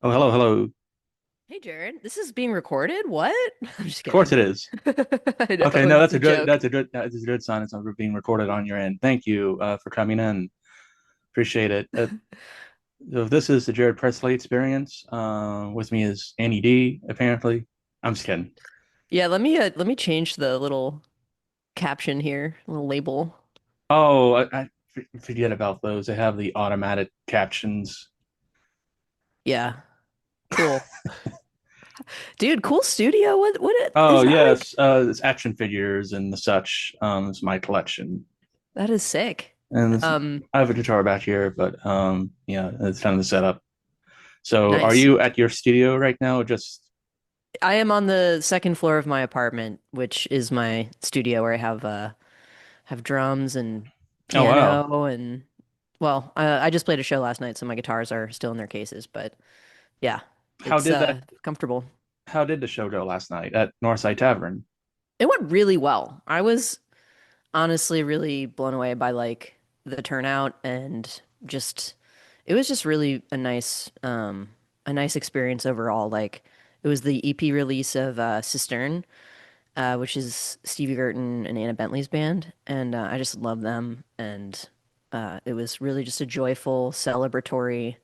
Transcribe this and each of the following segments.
Oh, hello, hello. Of Hey Jared, this is being recorded? What? I'm just course kidding. it is. I know Okay, no, it's a joke. that's a good sign. It's being recorded on your end. Thank you for coming in. Appreciate it. So this is the Jared Presley experience. With me is Annie D. Apparently, I'm just kidding. Yeah, let me change the little caption here, little label. Oh, forget about those. They have the automatic captions. Yeah, cool. Dude, cool studio. What Oh is that like? yes, it's action figures and the such. It's my collection, That is sick. and Um, I have a guitar back here, but yeah, it's kind of the setup. So, are nice. you at your studio right now? Or just I am on the second floor of my apartment, which is my studio where I have drums and oh wow. piano and well, I just played a show last night, so my guitars are still in their cases, but yeah, How it's did that? comfortable. How did the show go last night at Northside Tavern? It went really well. I was honestly really blown away by like the turnout and just it was just really a nice experience overall. Like it was the EP release of Cistern, which is Stevie Gerton and Anna Bentley's band, and I just love them and it was really just a joyful, celebratory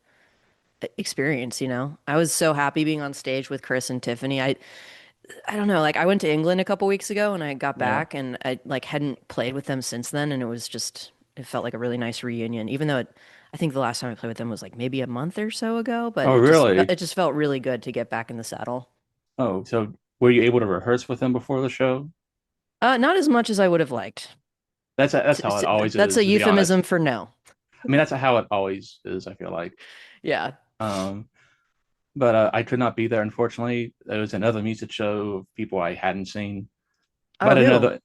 experience, you know. I was so happy being on stage with Chris and Tiffany. I don't know, like I went to England a couple weeks ago and I got Yeah. back and I like hadn't played with them since then and it was just it felt like a really nice reunion even though I think the last time I played with them was like maybe a month or so ago, but Oh really? it just felt really good to get back in the saddle. Oh, so were you able to rehearse with them before the show? Not as much as I would have liked. That's how it always That's is, a to be honest. euphemism for no. I mean, that's how it always is. I feel like. Yeah. Um, but I could not be there, unfortunately. There was another music show of people I hadn't seen, Oh, but who? another.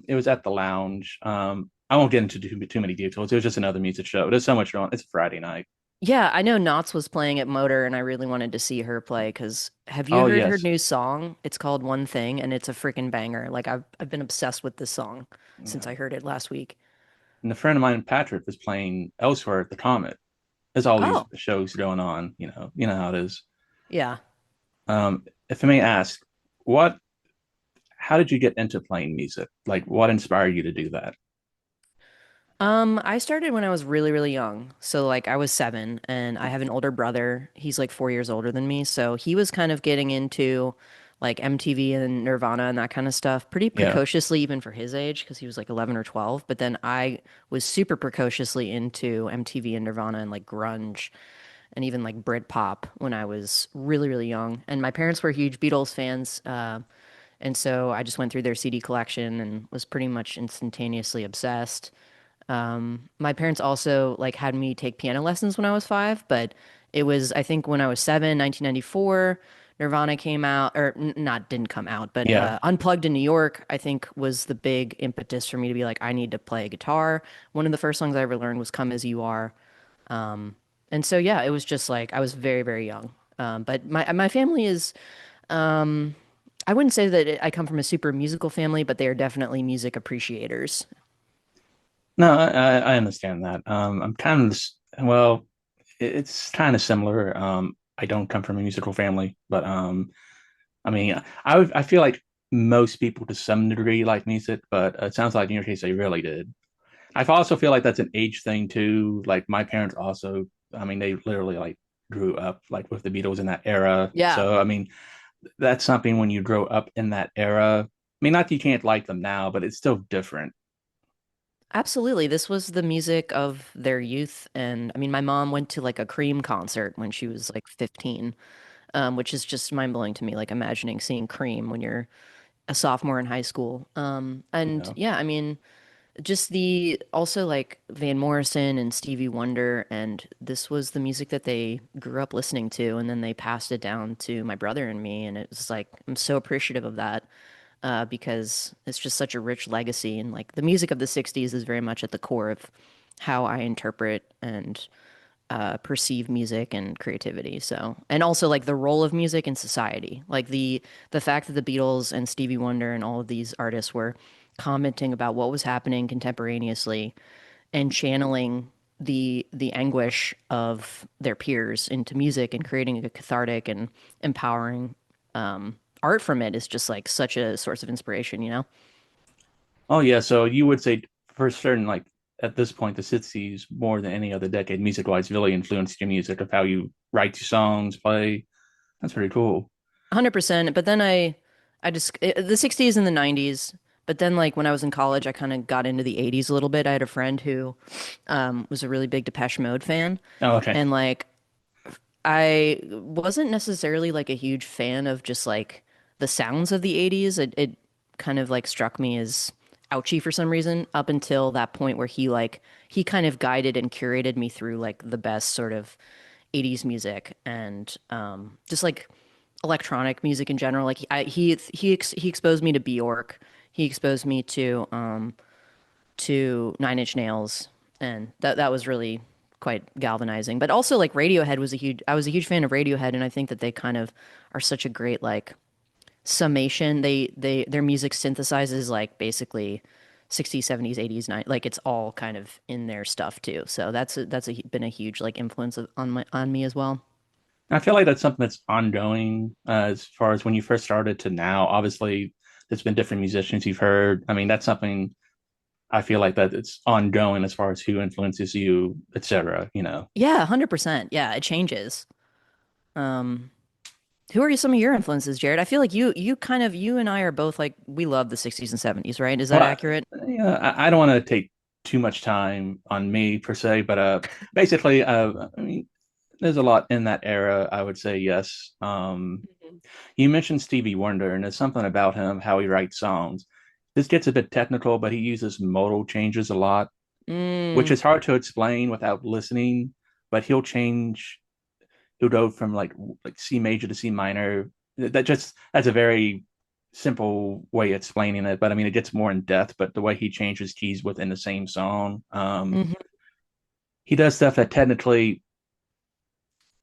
It was at the lounge. I won't get into too many details. It was just another music show. There's so much going. It's a Friday night. Yeah, I know Knots was playing at Motor and I really wanted to see her play because have you Oh heard her yes. new song? It's called One Thing and it's a freaking banger. Like I've been obsessed with this song since Yeah. I heard it last week. And a friend of mine, Patrick, was playing elsewhere at the Comet. There's all these Oh, shows going on. You know how it is. yeah. If I may ask, what? How did you get into playing music? Like, what inspired you to do that? I started when I was really, really young. So like I was 7 and I have an older brother. He's like 4 years older than me. So he was kind of getting into like MTV and Nirvana and that kind of stuff pretty Yeah, precociously, even for his age, because he was like 11 or 12. But then I was super precociously into MTV and Nirvana and like grunge and even like Britpop when I was really, really young. And my parents were huge Beatles fans. And so I just went through their CD collection and was pretty much instantaneously obsessed. My parents also like had me take piano lessons when I was 5, but it was I think when I was 7, 1994, Nirvana came out or not didn't come out, but yeah. Unplugged in New York I think was the big impetus for me to be like I need to play guitar. One of the first songs I ever learned was Come As You Are. And so yeah, it was just like I was very very young. But my family is I wouldn't say that I come from a super musical family, but they are definitely music appreciators. No, I understand that. I'm kind of well, it's kind of similar. I don't come from a musical family, but I mean, I feel like most people to some degree like music, but it sounds like in your case they really did. I also feel like that's an age thing too. Like my parents also, I mean, they literally like grew up like with the Beatles in that era. Yeah. So I mean, that's something when you grow up in that era. I mean, not that you can't like them now, but it's still different. Absolutely. This was the music of their youth. And I mean, my mom went to like a Cream concert when she was like 15, which is just mind blowing to me. Like imagining seeing Cream when you're a sophomore in high school. You And know, yeah, I mean, just the also like Van Morrison and Stevie Wonder. And this was the music that they grew up listening to. And then they passed it down to my brother and me. And it was like, I'm so appreciative of that because it's just such a rich legacy. And like the music of the 60s is very much at the core of how I interpret and perceive music and creativity. So, and also like the role of music in society, like the fact that the Beatles and Stevie Wonder and all of these artists were commenting about what was happening contemporaneously and channeling. the anguish of their peers into music and creating a cathartic and empowering art from it is just like such a source of inspiration, you know? Oh yeah, so you would say for certain, like at this point, the '60s more than any other decade, music-wise, really influenced your music of how you write your songs, play. That's pretty cool. 100%. But then the 60s and the 90s. But then, like, when I was in college, I kind of got into the 80s a little bit. I had a friend who was a really big Depeche Mode fan. Oh, okay. And, like, I wasn't necessarily, like, a huge fan of just, like, the sounds of the 80s. It kind of, like, struck me as ouchy for some reason up until that point where he kind of guided and curated me through, like, the best sort of 80s music and just, like, electronic music in general. Like he exposed me to Bjork. He exposed me to Nine Inch Nails, and that was really quite galvanizing. But also like Radiohead was a huge. I was a huge fan of Radiohead, and I think that they kind of are such a great like summation. Their music synthesizes like basically 60s, 70s, 80s, 90s. Like it's all kind of in their stuff too. So been a huge like influence on me as well. I feel like that's something that's ongoing as far as when you first started to now. Obviously, there's been different musicians you've heard. I mean, that's something I feel like that it's ongoing as far as who influences you, etc. You know. Yeah, 100%. Yeah, it changes. Um, who are some of your influences, Jared? I feel like you and I are both like we love the 60s and 70s, right? Is that Well, accurate? yeah, I don't want to take too much time on me per se, but basically, I mean, there's a lot in that era. I would say yes. You mentioned Stevie Wonder, and there's something about him how he writes songs. This gets a bit technical, but he uses modal changes a lot, which Mm, is hard to explain without listening. But he'll go from like C major to C minor. That's a very simple way of explaining it. But I mean, it gets more in depth. But the way he changes keys within the same song, hmm he does stuff that technically,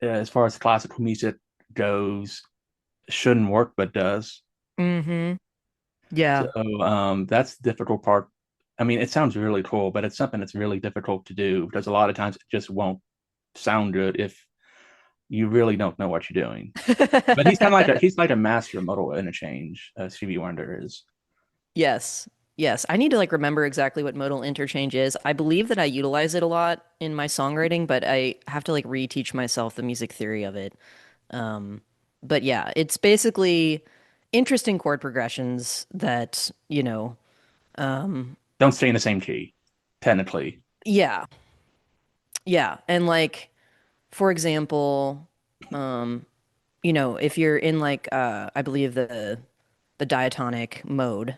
as far as classical music goes, shouldn't work, but does. hmm Yeah. So that's the difficult part. I mean, it sounds really cool, but it's something that's really difficult to do because a lot of times it just won't sound good if you really don't know what you're doing. But he's like a master of modal interchange. Stevie Wonder is. Yes. Yes. I need to like remember exactly what modal interchange is. I believe that I utilize it a lot in my songwriting, but I have to like reteach myself the music theory of it. Um, but yeah, it's basically interesting chord progressions that, Don't stay in the same key, technically. yeah. Yeah. And like for example, um, if you're in like I believe the diatonic mode,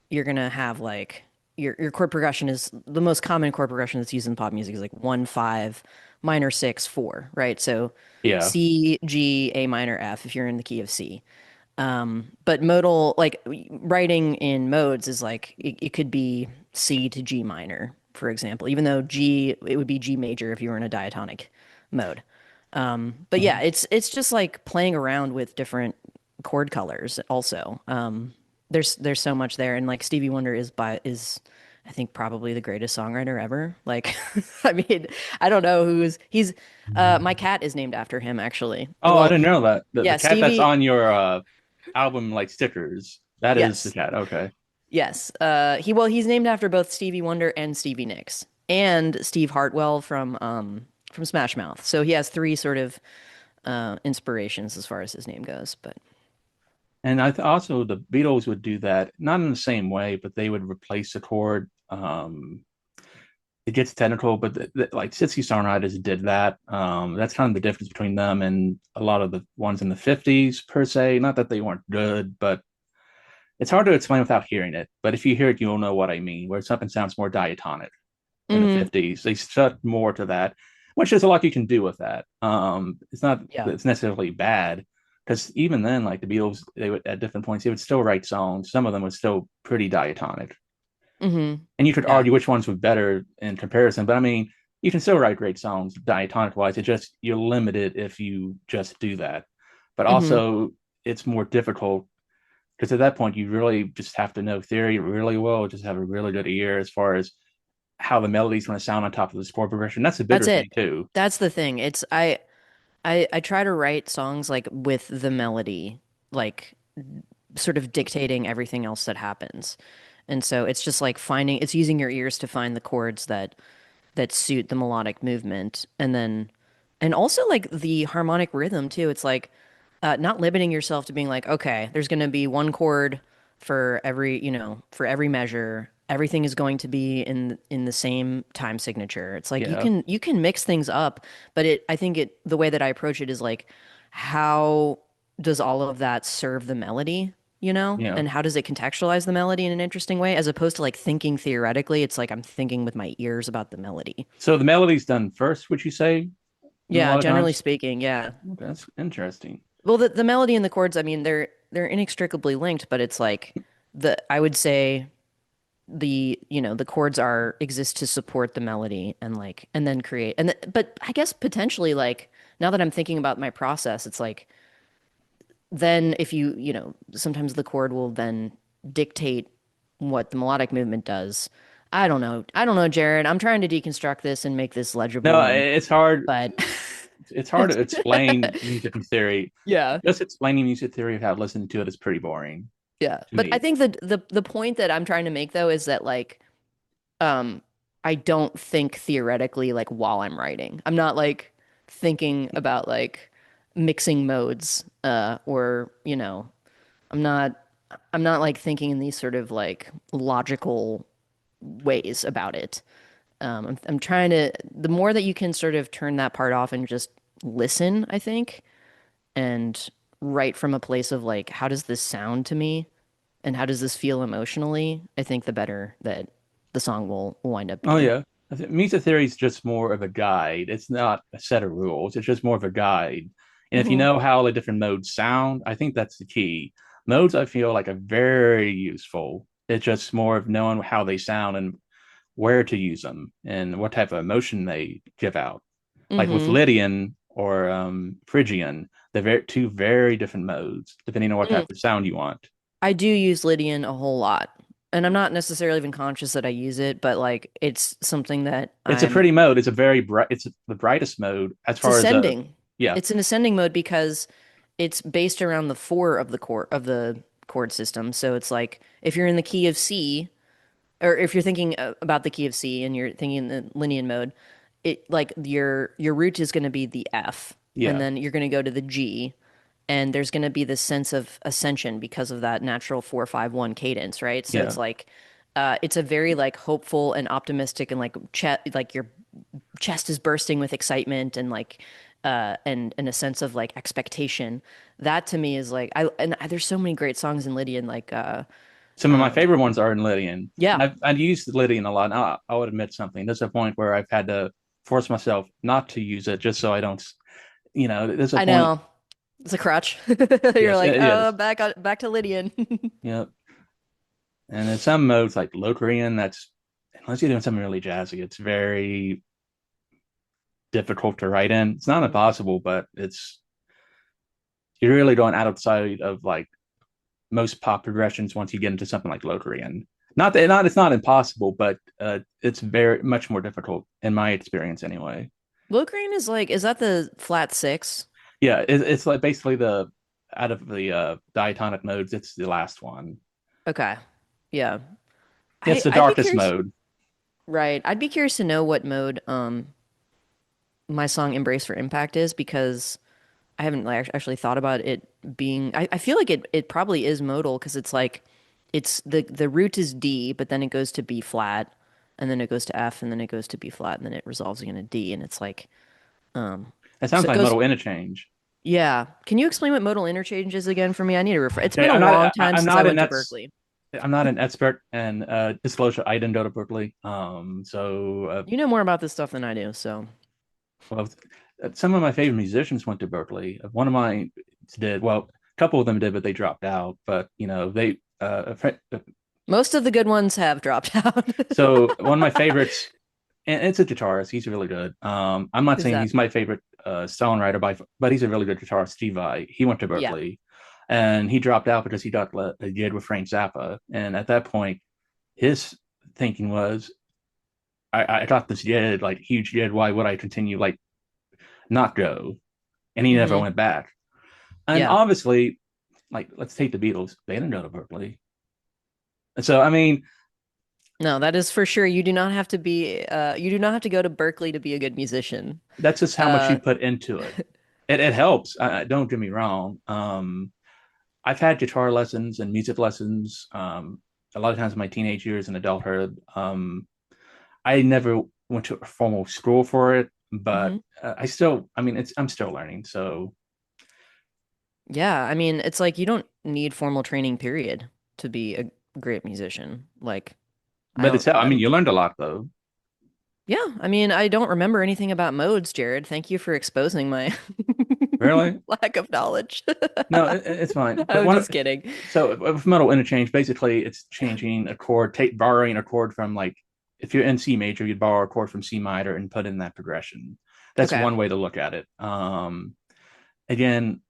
you're gonna have like your chord progression is the most common chord progression that's used in pop music is like 1 5 minor 6 4, right? So Yeah. C G A minor F if you're in the key of C. But modal, like writing in modes is like it could be C to G minor, for example, even though G, it would be G major if you were in a diatonic mode. But yeah, it's just like playing around with different chord colors also. There's so much there, and like Stevie Wonder is I think probably the greatest songwriter ever. Like, I mean, I don't know he's my cat is named after him actually. Oh, I Well, didn't know that. The yeah, cat that's Stevie. on your album like stickers, that is the Yes. cat. Okay. Yes. He's named after both Stevie Wonder and Stevie Nicks and Steve Hartwell from Smash Mouth. So he has three sort of inspirations as far as his name goes. But And also the Beatles would do that, not in the same way, but they would replace the chord. It gets technical, but like Sissy songwriters did that. That's kind of the difference between them and a lot of the ones in the '50s per se. Not that they weren't good, but it's hard to explain without hearing it. But if you hear it, you'll know what I mean. Where something sounds more diatonic in the hmm '50s, they stuck more to that, which is a lot you can do with that. It's not yeah. it's necessarily bad because even then, like the Beatles, they would at different points they would still write songs. Some of them were still pretty diatonic, hmm and you could Yeah. argue which ones were better in comparison. But I mean, you can still write great songs diatonic wise. It just you're limited if you just do that. But hmm also, it's more difficult because at that point you really just have to know theory really well, just have a really good ear as far as how the melody's going to sound on top of the chord progression. That's a That's bigger thing it. too. That's the thing. I try to write songs like with the melody, like sort of dictating everything else that happens. And so it's just like it's using your ears to find the chords that suit the melodic movement. And also like the harmonic rhythm too. It's like not limiting yourself to being like, okay, there's going to be one chord for every, for every measure. Everything is going to be in the same time signature. It's like Yeah, you can mix things up, but I think the way that I approach it is like, how does all of that serve the melody, yeah. and how does it contextualize the melody in an interesting way, as opposed to like thinking theoretically. It's like I'm thinking with my ears about the melody. So the melody's done first, would you say? In a Yeah, lot of generally times. speaking, yeah. Okay, that's interesting. Well, the melody and the chords, I mean, they're inextricably linked, but it's like I would say the chords are exist to support the melody and like and then create but I guess potentially like now that I'm thinking about my process, it's like then if sometimes the chord will then dictate what the melodic movement does. I don't know. I don't know, Jared. I'm trying to deconstruct this and make this No, legible it's hard. but It's hard to explain music theory. yeah. Just explaining music theory without listening to it is pretty boring Yeah. to But I me. think that the point that I'm trying to make though is that like um I don't think theoretically like while I'm writing. I'm not like thinking about like mixing modes or I'm not I'm not like thinking in these sort of like logical ways about it. I'm trying to the more that you can sort of turn that part off and just listen, I think, and write from a place of like how does this sound to me? And how does this feel emotionally, I think the better that the song will wind up Oh being. yeah, I think music theory is just more of a guide. It's not a set of rules. It's just more of a guide. And if you Hmm. know how the different modes sound, I think that's the key. Modes I feel like are very useful. It's just more of knowing how they sound and where to use them and what type of emotion they give out. Like with Hmm. Lydian or Phrygian, they're two very different modes depending on what Mm. type of sound you want. I do use Lydian a whole lot. And I'm not necessarily even conscious that I use it, but like it's something that It's a I'm pretty mode. It's a very bright. It's the brightest mode as it's far as ascending. yeah, It's an ascending mode because it's based around the four of the chord system. So it's like if you're in the key of C, or if you're thinking about the key of C and you're thinking in the Lydian mode, it like your root is going to be the F, and yeah, then you're going to go to the G, and there's going to be this sense of ascension because of that natural 4-5-1 cadence, right? So yeah. it's like it's a very like hopeful and optimistic and like like your chest is bursting with excitement and like and a sense of like expectation. That to me is like there's so many great songs in Lydian like Some of my favorite ones are in Lydian. yeah. I've used Lydian a lot. Now, I would admit something. There's a point where I've had to force myself not to use it just so I don't. There's a I point. know. It's a crutch. You're Yes, like, it oh, is. back to Lydian. Yep. And in some modes like Locrian, that's unless you're doing something really jazzy, it's very difficult to write in. It's not impossible, but it's you're really going outside of like most pop progressions once you get into something like Locrian. Not that not it's not impossible, but it's very much more difficult in my experience anyway. Locrian is like, is that the flat six? Yeah, it's like basically the out of the diatonic modes, it's the last one. Okay. Yeah. It's the I'd be darkest curious. mode. Right. I'd be curious to know what mode my song Embrace for Impact is because I haven't like actually thought about it being I feel like it probably is modal because it's like it's the root is D, but then it goes to B flat, and then it goes to F, and then it goes to B flat, and then it resolves again to D, and it's like It so sounds it like goes. modal interchange. Yeah. Can you explain what modal interchange is again for me? I need to refer. It's Okay, been a long time I'm since I not went to Berkeley. an expert in disclosure. I didn't go to Berkeley. You know more about this stuff than I do, so. Well, some of my favorite musicians went to Berkeley. One of mine did. Well, a couple of them did, but they dropped out. But they. Most of the good ones have dropped out. So one of my favorites, and it's a guitarist. He's really good. I'm not Who's saying that? he's my favorite songwriter, but he's a really good guitarist. Steve Vai. He went to Yeah. Berkeley, and he dropped out because he got a gig with Frank Zappa. And at that point, his thinking was I got this jid, like huge jid. Why would I continue like not go? And he never Hmm. went back. And Yeah. obviously, like let's take the Beatles. They didn't go to Berkeley. And so I mean, No, that is for sure. You do not have to be you do not have to go to Berkeley to be a good musician. that's just how much Uh you put into it. It helps. Don't get me wrong. I've had guitar lessons and music lessons a lot of times in my teenage years and adulthood. I never went to a formal school for it, but mhm. I still, I mean, I'm still learning. So, Yeah, I mean, it's like you don't need formal training, period, to be a great musician. Like but it's, I I mean, don't you learned a lot though. yeah, I mean, I don't remember anything about modes, Jared. Thank you for exposing my Really? lack of knowledge. No, it's fine. But I'm one, just kidding. so with metal interchange, basically it's changing a chord, borrowing a chord from like, if you're in C major, you'd borrow a chord from C minor and put in that progression. That's Okay. one way to look at it. Again,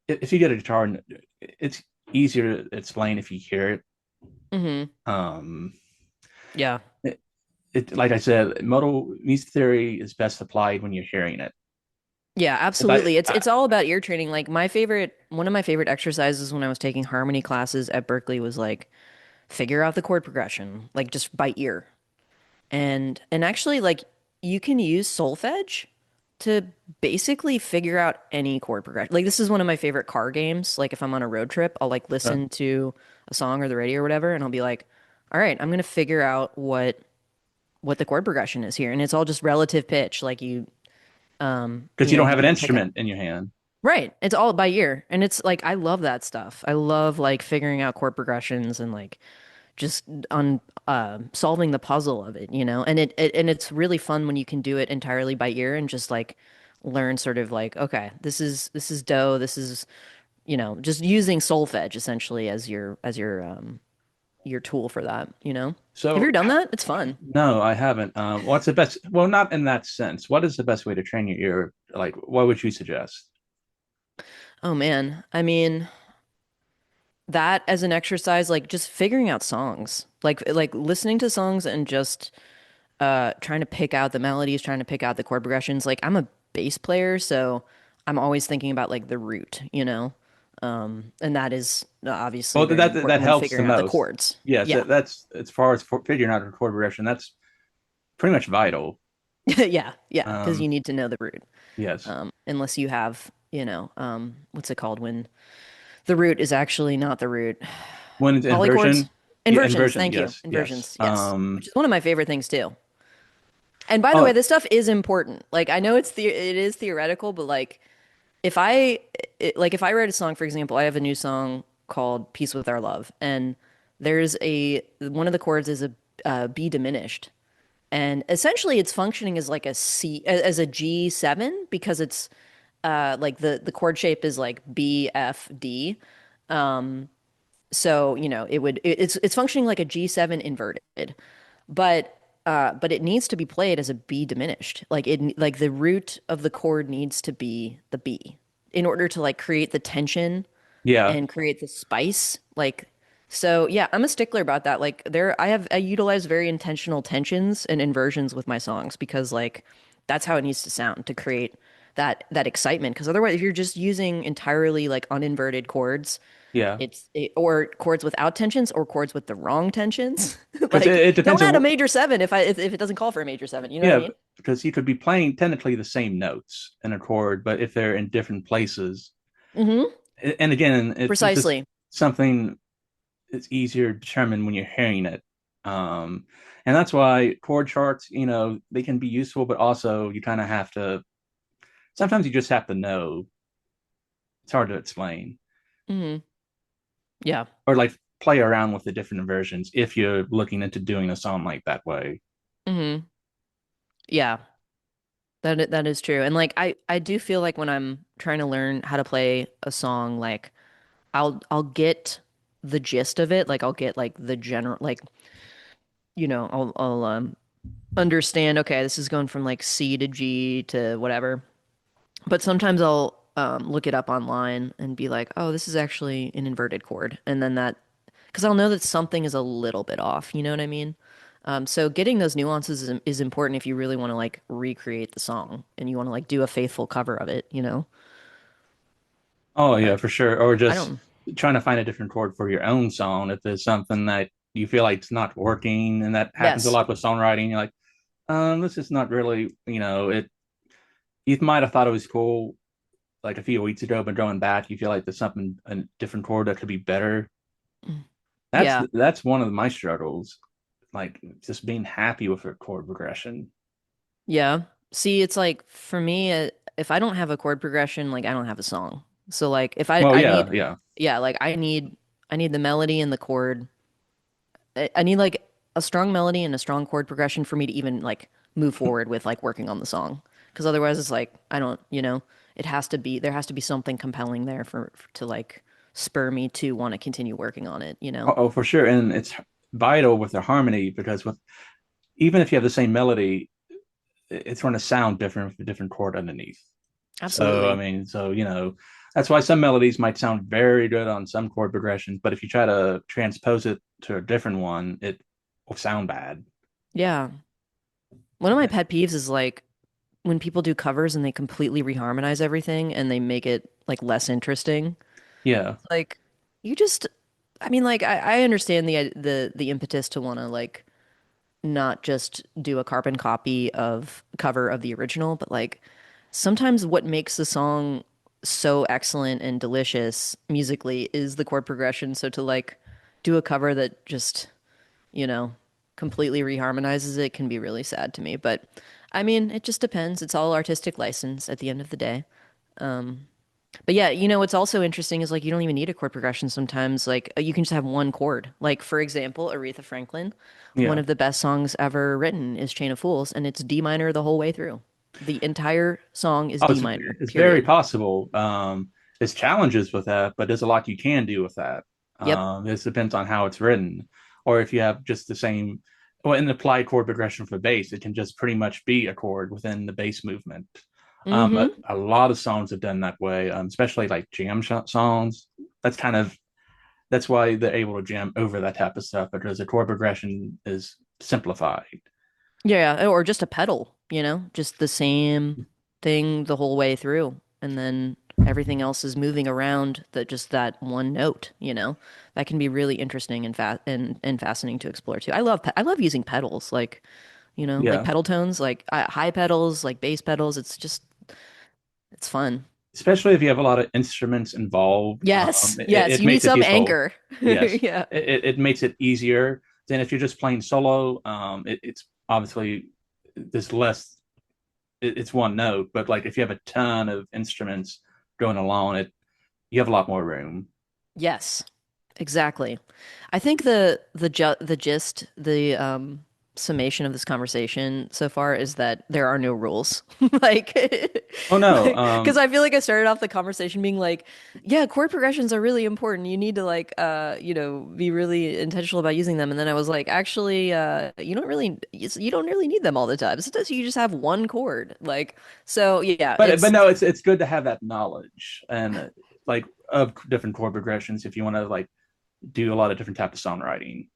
if you get a guitar, it's easier to explain if you hear it. Hmm. Um, Yeah. it, like I said, modal music theory is best applied when you're hearing it. Yeah, If I, absolutely. It's all about ear training. Like my favorite one of my favorite exercises when I was taking harmony classes at Berkeley was like figure out the chord progression, like just by ear. And actually like you can use solfege to basically figure out any chord progression. Like this is one of my favorite car games. Like if I'm on a road trip, I'll like listen to a song or the radio or whatever and I'll be like, "All right, I'm gonna figure out what the chord progression is here." And it's all just relative pitch. Like because you don't have you an can pick up. instrument in your hand. Right. It's all by ear. And it's like I love that stuff. I love like figuring out chord progressions and like just on solving the puzzle of it, you know? And and it's really fun when you can do it entirely by ear and just like learn sort of like, okay, this is do, this is, just using solfege essentially as your tool for that, you know? Have you ever So done that? It's fun. no, I haven't. What's the best? Well, not in that sense. What is the best way to train your ear? Like, what would you suggest? Oh man. I mean, that as an exercise, like just figuring out songs. Like listening to songs and just trying to pick out the melodies, trying to pick out the chord progressions. Like I'm a bass player, so I'm always thinking about like the root, you know? And that is obviously Well, very that important when helps the figuring out the most. chords. Yes, Yeah. that's as far as figuring out a chord progression. That's pretty much vital. Yeah, yeah, because you Um, need to know the root. yes, Unless you have, what's it called when the root is actually not the root? when it's Polychords? inversion, yeah, Inversions, inversion. thank you. Yes, yes. Inversions, yes. Which is one of my favorite things too. And by the way, Oh, this stuff is important. Like I know it is theoretical, but like if I if I write a song, for example, I have a new song called "Peace with Our Love," and there's a one of the chords is a B diminished, and essentially it's functioning as like a C as a G7 because it's like the chord shape is like B F D. So it's functioning like a G7 inverted, but it needs to be played as a B diminished. Like the root of the chord needs to be the B in order to like create the tension yeah, and create the spice. Like so yeah, I'm a stickler about that. Like I utilize very intentional tensions and inversions with my songs because like that's how it needs to sound to create that excitement. Because otherwise, if you're just using entirely like uninverted chords, yeah. or chords without tensions or chords with the wrong tensions. Because Like, it depends don't add a on major seven if it doesn't call for a major seven. You know what I yeah. mean? Because you could be playing technically the same notes in a chord, but if they're in different places, Hmm. and again, it's just Precisely. something it's easier to determine when you're hearing it. Um, and that's why chord charts, they can be useful, but also you kind of have to, sometimes you just have to know. It's hard to explain Hmm. Yeah. or like play around with the different versions if you're looking into doing a song like that way. Hmm. Yeah. That is true. And like I do feel like when I'm trying to learn how to play a song, like I'll get the gist of it. Like I'll get like the general like I'll understand, okay, this is going from like C to G to whatever. But sometimes I'll look it up online and be like, oh, this is actually an inverted chord. And then because I'll know that something is a little bit off. You know what I mean? So getting those nuances is important if you really want to like recreate the song and you want to like do a faithful cover of it, you know? Oh yeah, But for sure. Or I just don't, trying to find a different chord for your own song if there's something that you feel like it's not working, and that happens a yes. lot with songwriting. You're like, this is not really, it. You might have thought it was cool like a few weeks ago, but going back, you feel like there's something a different chord that could be better. That's Yeah. that's one of my struggles, like just being happy with a chord progression. Yeah. See, it's like for me, if I don't have a chord progression, like I don't have a song. So like if I Well, I yeah, need yeah. yeah, like I need the melody and the chord. I need like a strong melody and a strong chord progression for me to even like move forward with like working on the song. Because otherwise it's like I don't, it has to be there has to be something compelling there to like spur me to want to continue working on it, you know? Oh, for sure, and it's vital with the harmony because with even if you have the same melody, it's going to sound different with a different chord underneath. So I Absolutely. mean, that's why some melodies might sound very good on some chord progressions, but if you try to transpose it to a different one, it will sound bad. Yeah. One of my pet peeves is like when people do covers and they completely reharmonize everything and they make it like less interesting. Yeah. It's like you just I mean like I understand the impetus to want to like not just do a carbon copy of cover of the original, but like sometimes what makes the song so excellent and delicious musically is the chord progression. So to like do a cover that just, you know, completely reharmonizes it can be really sad to me. But I mean, it just depends. It's all artistic license at the end of the day. But yeah, what's also interesting is like you don't even need a chord progression sometimes. Like you can just have one chord. Like for example, Aretha Franklin, one Yeah. of the best songs ever written is Chain of Fools, and it's D minor the whole way through. The entire song is Oh, D minor, it's very period. possible. There's challenges with that, but there's a lot you can do with that. Yep. This depends on how it's written, or if you have just the same, well, an applied chord progression for bass, it can just pretty much be a chord within the bass movement. Mm-hmm. A lot of songs have done that way, especially like songs. That's kind of that's why they're able to jam over that type of stuff because the chord progression is simplified. Yeah, or just a pedal, just the same thing the whole way through. And then everything else is moving around that one note, That can be really interesting and fascinating to explore too. I love using pedals, like, like Yeah. pedal tones, like high pedals, like bass pedals. It's fun. Especially if you have a lot of instruments involved. Yes, yes, It you need makes it some useful. anchor. Yes, Yeah. it makes it easier than if you're just playing solo. It's obviously there's less. It's one note, but like if you have a ton of instruments going along, it you have a lot more room. Yes, exactly. I think the gist, the summation of this conversation so far is that there are no rules. Like, Oh no, because I feel like I started off the conversation being like, yeah, chord progressions are really important. You need to like, be really intentional about using them. And then I was like, actually, you don't really need them all the time. Sometimes you just have one chord. Like, so yeah, but no, it's good to have that knowledge and like of different chord progressions if you want to like do a lot of different types of songwriting.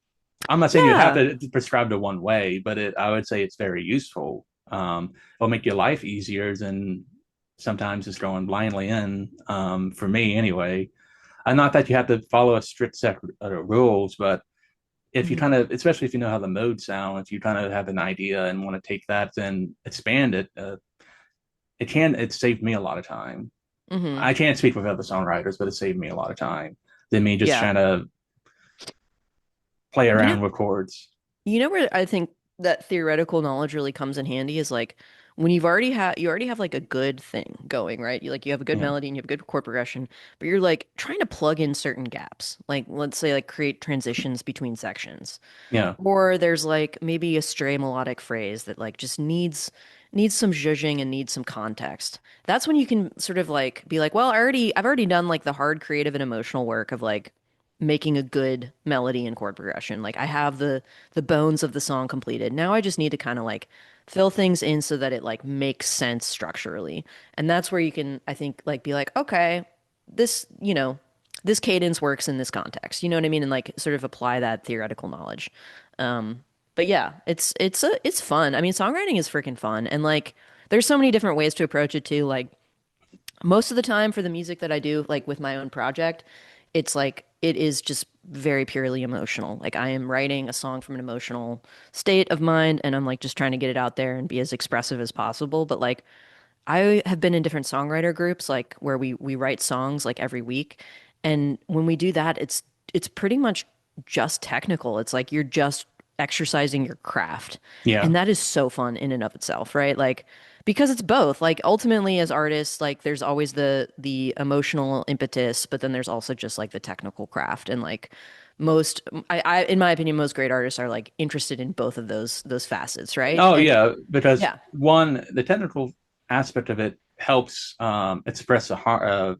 I'm not saying you have yeah, to prescribe to one way, but I would say it's very useful. It'll make your life easier than sometimes just going blindly in. For me, anyway, and not that you have to follow a strict set of rules, but if you hmm kind of, especially if you know how the modes sound, if you kind of have an idea and want to take that and expand it, it saved me a lot of time. hmm I can't speak with other songwriters, but it saved me a lot of time than me just yeah. trying to play You know, around with chords. You know where I think that theoretical knowledge really comes in handy is like when you already have like a good thing going, right? You have a good Yeah, melody and you have a good chord progression, but you're like trying to plug in certain gaps. Like let's say like create transitions between sections. yeah. Or there's like maybe a stray melodic phrase that like just needs some zhuzhing and needs some context. That's when you can sort of like be like, well, I've already done like the hard creative and emotional work of like making a good melody and chord progression. Like I have the bones of the song completed. Now I just need to kind of like fill things in so that it like makes sense structurally. And that's where you can I think like be like, okay, this, this cadence works in this context. You know what I mean? And like sort of apply that theoretical knowledge. Um, But yeah, it's fun. I mean, songwriting is freaking fun, and like there's so many different ways to approach it too. Like most of the time for the music that I do, like with my own project, it's like it is just very purely emotional. Like I am writing a song from an emotional state of mind, and I'm like just trying to get it out there and be as expressive as possible. But like I have been in different songwriter groups, like where we write songs like every week, and when we do that, it's pretty much just technical. It's like you're just exercising your craft, Yeah. and that is so fun in and of itself, right? Like because it's both. Like ultimately, as artists, like there's always the emotional impetus, but then there's also just like the technical craft, and like most, in my opinion, most great artists are like interested in both of those facets, right? Oh And yeah, because yeah. one, the technical aspect of it helps express the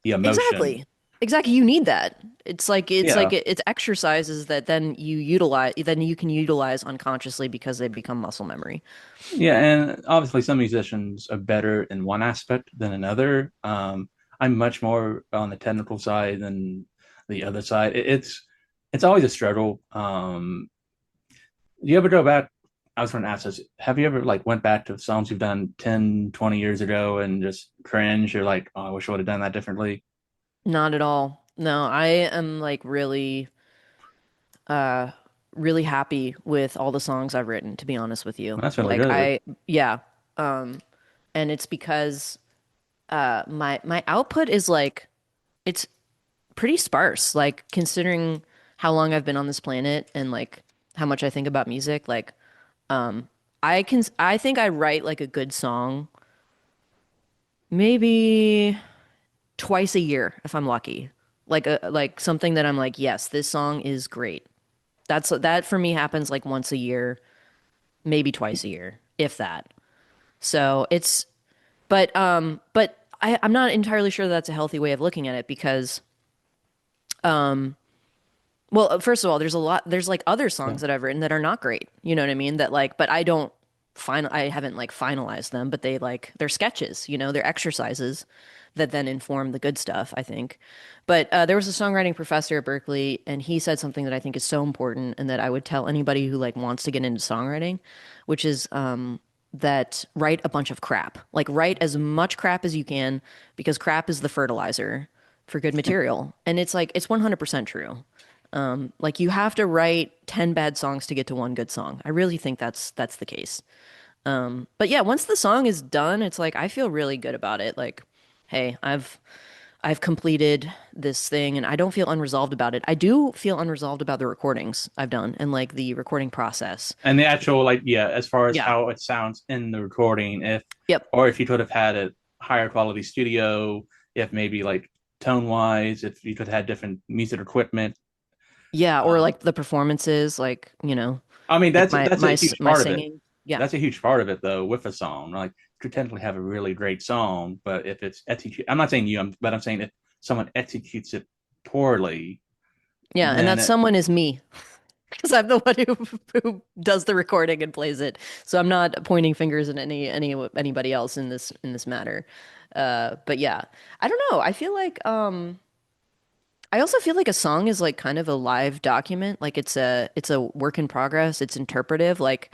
emotion. Exactly. Exactly. You need that. It's like Yeah. it's exercises that then you can utilize unconsciously because they become muscle memory. Yeah, and obviously some musicians are better in one aspect than another. I'm much more on the technical side than the other side. It's always a struggle. Do you ever go back? I was going to ask this. Have you ever like went back to songs you've done 10, 20 years ago and just cringe? You're like, oh, I wish I would have done that differently. Not at all. No, I am like uh really happy with all the songs I've written, to be honest with you. Well, that's really Like good. yeah. Um and it's because my output is like it's pretty sparse, like considering how long I've been on this planet and like how much I think about music, like Um, I think I write like a good song maybe twice a year if I'm lucky. Like something that I'm like, yes, this song is great. That for me happens like once a year, maybe twice a year, if that. So it's but I'm not entirely sure that's a healthy way of looking at it because well, first of all, there's like other Yeah. songs that I've written that are not great. You know what I mean? That like, but I haven't like finalized them, but they're sketches, they're exercises that then inform the good stuff, I think. But there was a songwriting professor at Berkeley, and he said something that I think is so important and that I would tell anybody who like wants to get into songwriting, which is that write a bunch of crap. Like write as much crap as you can because crap is the fertilizer for good material. And it's like it's 100% true. Like you have to write 10 bad songs to get to one good song. I really think that's the case. But yeah, once the song is done, it's like I feel really good about it. Like, hey, I've completed this thing and I don't feel unresolved about it. I do feel unresolved about the recordings I've done and like the recording process. And the actual like yeah, as far as Yeah. how it sounds in the recording, if Yep. or if you could have had a higher quality studio, if maybe like tone wise, if you could have had different music equipment. Yeah, or Um, like the performances, I mean like that's a huge my part of it. singing. Yeah. That's a huge part of it though with a song. Like you could technically have a really great song, but if it's execute, I'm not saying you, but I'm saying if someone executes it poorly, Yeah, and then that someone is me. Because I'm the one who does the recording and plays it. So I'm not pointing fingers at anybody else in this matter. But yeah, I don't know. I also feel like a song is like kind of a live document. Like it's a work in progress. It's interpretive. Like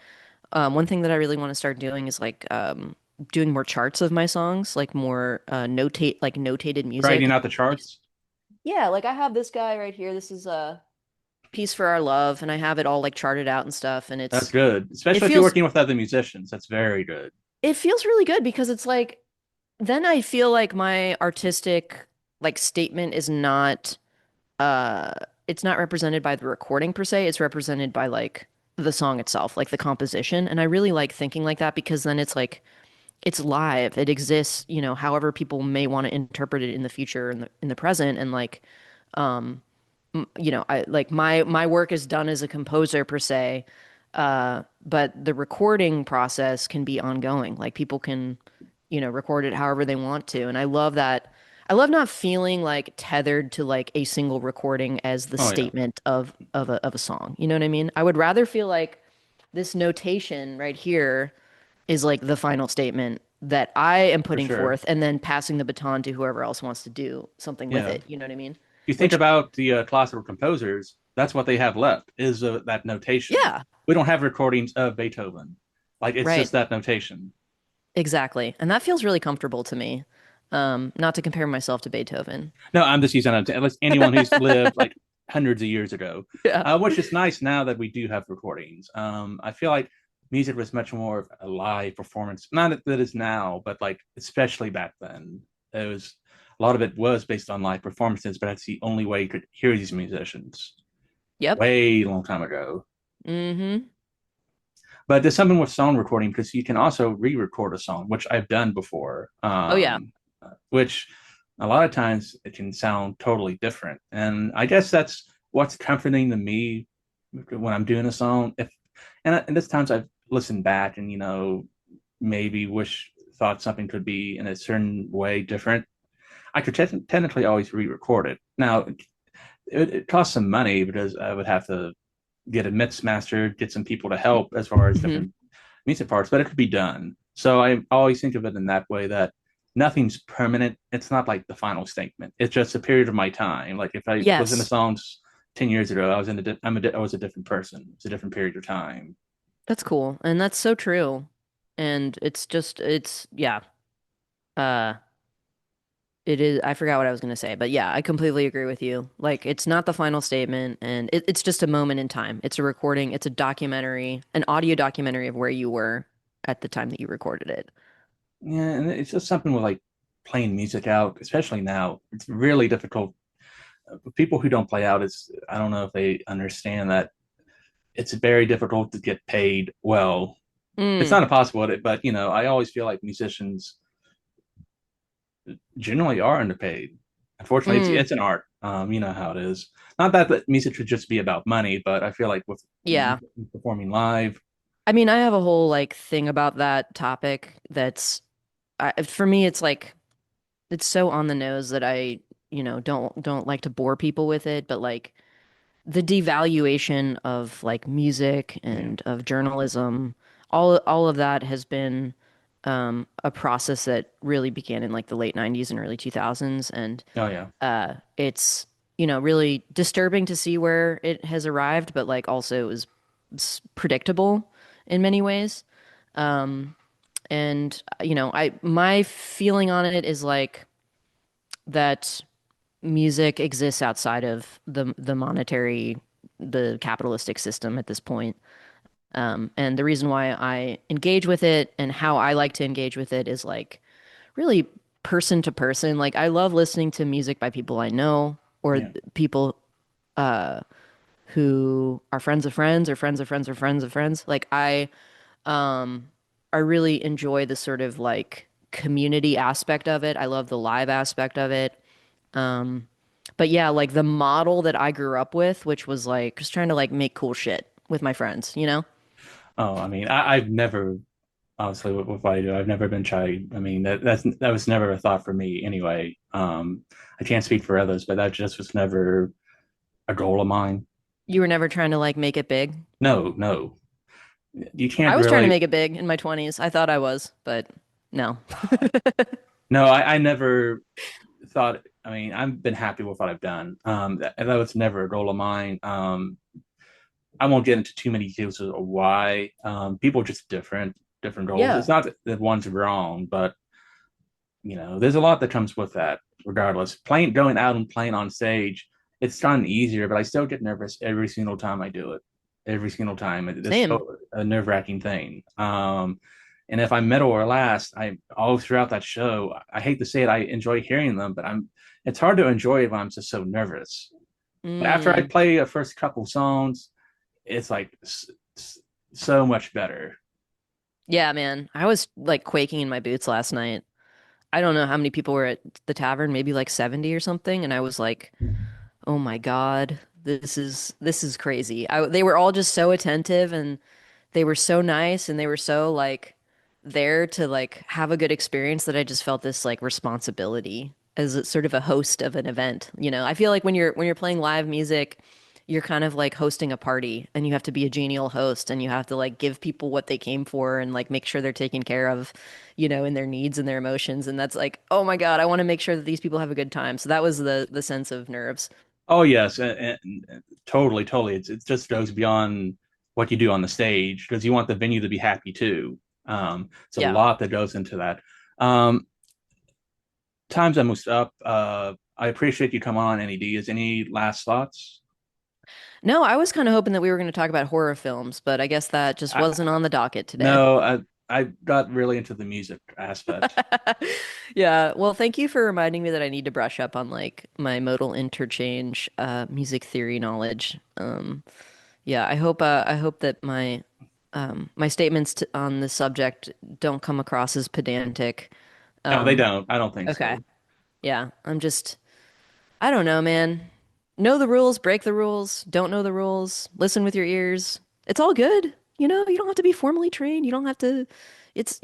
one thing that I really want to start doing is like doing more charts of my songs, like more notated writing music. out the charts. Yeah, like I have this guy right here. This is Peace for Our Love, and I have it all like charted out and stuff, and That's good, it especially if you're feels working with other musicians. That's very good. it feels really good because it's like then I feel like my artistic like statement is not uh it's not represented by the recording per se, it's represented by like the song itself, like the composition, and I really like thinking like that because then it's like it's live, it exists, however people may want to interpret it in the future and in the present and like I like my work is done as a composer per se, but the recording process can be ongoing. Like people can, record it however they want to, and I love that. I love not feeling like tethered to like a single recording as the Oh yeah, statement of a song. You know what I mean? I would rather feel like this notation right here is like the final statement that I am for putting sure. forth, and then passing the baton to whoever else wants to do something with Yeah. it. You know what I mean? You think Which about the classical composers, that's what they have left is that notation. Yeah. we don't have recordings of Beethoven. Like it's Right. just that notation. Exactly. And that feels really comfortable to me. Not to compare myself to Beethoven. No, I'm just using anyone who's lived like hundreds of years ago, Yeah. which is nice now that we do have recordings. I feel like music was much more of a live performance, not that it is now, but like especially back then, it was a lot of it was based on live performances. But that's the only way you could hear these musicians Yep. way long time ago. Mm-hmm. But there's something with song recording because you can also re-record a song, which I've done before. Oh yeah. Which a lot of times it can sound totally different, and I guess that's what's comforting to me when I'm doing a song. If and there's times I've listened back and maybe wish thought something could be in a certain way different. I could technically always re-record it. Now it costs some money because I would have to get a mix master, get some people to help as far as Hmm. different music parts, but it could be done. So I always think of it in that way that nothing's permanent. It's not like the final statement. It's just a period of my time. Like if I was in the Yes. songs 10 years ago, I was in a I was a different person. It's a different period of time. That's cool. And that's so true. And yeah. Uh, it is, I forgot what I was going to say, but yeah, I completely agree with you. Like, it's not the final statement, and it's just a moment in time. It's a recording, it's a documentary, an audio documentary of where you were at the time that you recorded it. Yeah, and it's just something with like playing music out, especially now. It's really difficult. People who don't play out, it's I don't know if they understand that it's very difficult to get paid well. It's Mm, not impossible, but I always feel like musicians generally are underpaid. Unfortunately, mm, it's an art. You know how it is. Not that music should just be about money, but I feel like with yeah. performing live, I mean, I have a whole like thing about that topic that's for me it's like it's so on the nose that I don't like to bore people with it, but like the devaluation of like music yeah, and of journalism, all of that has been a process that really began in like the late 90s and early 2000s, and oh yeah, it's really disturbing to see where it has arrived, but like also it was predictable in many ways. And I my feeling on it is like that music exists outside of the capitalistic system at this point. And the reason why I engage with it and how I like to engage with it is like really person to person. Like I love listening to music by people I know or yeah. people who are friends of friends or friends of friends or friends of friends. Like I really enjoy the sort of like community aspect of it. I love the live aspect of it. But yeah, like the model that I grew up with, which was like just trying to like make cool shit with my friends, you know? Oh, I mean, I've never obviously with what I do, I've never been shy. I mean, that was never a thought for me anyway. I can't speak for others, but that just was never a goal of mine. You were never trying to like make it big. No, no, you I can't was trying to really. make it big in my 20s. I thought I was, but no. No, I never thought. I mean, I've been happy with what I've done. That was never a goal of mine. I won't get into too many details of why. People are just different goals. It's Yeah. not that one's wrong, but there's a lot that comes with that. Regardless, playing, going out and playing on stage, it's gotten easier, but I still get nervous every single time I do it. Every single time, it's Same. so a nerve wracking thing. And if I'm middle or last, I all throughout that show, I hate to say it, I enjoy hearing them, but it's hard to enjoy it when I'm just so nervous. But after I Mm. play the first couple songs, it's like so much better. Yeah, man. I was like quaking in my boots last night. I don't know how many people were at the tavern, maybe like 70 or something, and I was like, "Oh my God, this is crazy." They were all just so attentive and they were so nice and they were so like there to like have a good experience that I just felt this like responsibility as sort of a host of an event. I feel like when you're playing live music, you're kind of like hosting a party and you have to be a genial host and you have to like give people what they came for and like make sure they're taken care of, in their needs and their emotions. And that's like, oh my God, I want to make sure that these people have a good time. So that was the sense of nerves. Oh yes, and totally, totally. It just goes beyond. what you do on the stage because you want the venue to be happy too. It's a Yeah. lot that goes into that. Um, Time's almost up. I appreciate you come on, NED. Is any last thoughts? No, I was kind of hoping that we were going to talk about horror films, but I guess that just I, wasn't on the docket today. no, I got really into the music aspect. Yeah, well, thank you for reminding me that I need to brush up on like my modal interchange music theory knowledge. Yeah, I hope that my statements on this subject don't come across as pedantic. No, they Um, don't. I don't think okay. so. Yeah, I don't know, man. Know the rules, break the rules, don't know the rules, listen with your ears. It's all good. You don't have to be formally trained. You don't have to, it's,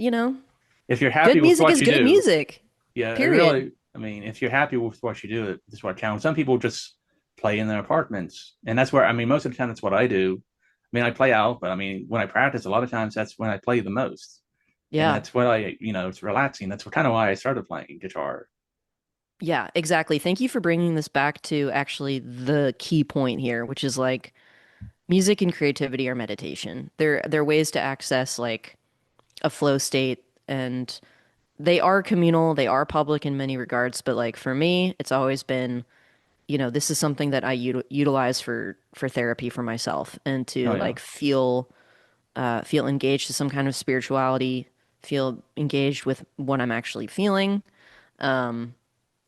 If you're happy good with music what is you good do, music. yeah, it Period. really. I mean, if you're happy with what you do, it's what counts. Some people just play in their apartments, and that's where I mean, most of the time that's what I do. I mean, I play out, but I mean, when I practice, a lot of times that's when I play the most, and Yeah. that's what it's relaxing. That's kind of why I started playing guitar. Yeah, exactly. Thank you for bringing this back to actually the key point here, which is like music and creativity are meditation. They're ways to access like a flow state, and they are communal, they are public in many regards, but like for me, it's always been, this is something that I utilize for therapy for myself and Oh to yeah. like feel engaged to some kind of spirituality, feel engaged with what I'm actually feeling.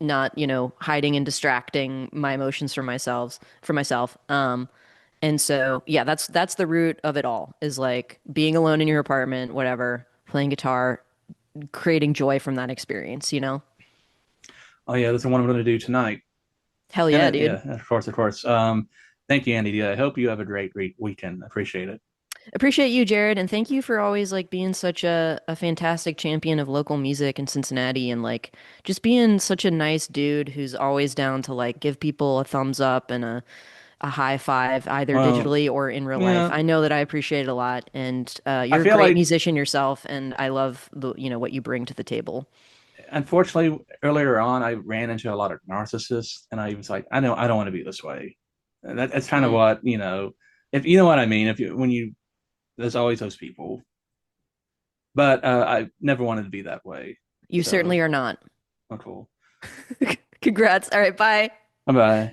Not, hiding and distracting my emotions from myself. And so yeah, that's the root of it all is like being alone in your apartment, whatever, playing guitar, creating joy from that experience. Oh yeah, that's what I'm going to do tonight. Hell And yeah, dude. yeah, of course, of course. Thank you, Andy. I hope you have a great weekend. I appreciate it. Appreciate you, Jared, and thank you for always like being such a fantastic champion of local music in Cincinnati and like just being such a nice dude who's always down to like give people a thumbs up and a high five, either Well, digitally or in real life. yeah, I know that I appreciate it a lot, and I you're a feel great like musician yourself, and I love what you bring to the table. unfortunately earlier on I ran into a lot of narcissists, and I was like, I know I don't want to be this way. And that's kind of Mm. what if you know what I mean. If you when you there's always those people, but I never wanted to be that way. You certainly So, are not. oh, cool. Congrats. All right, bye. Bye bye.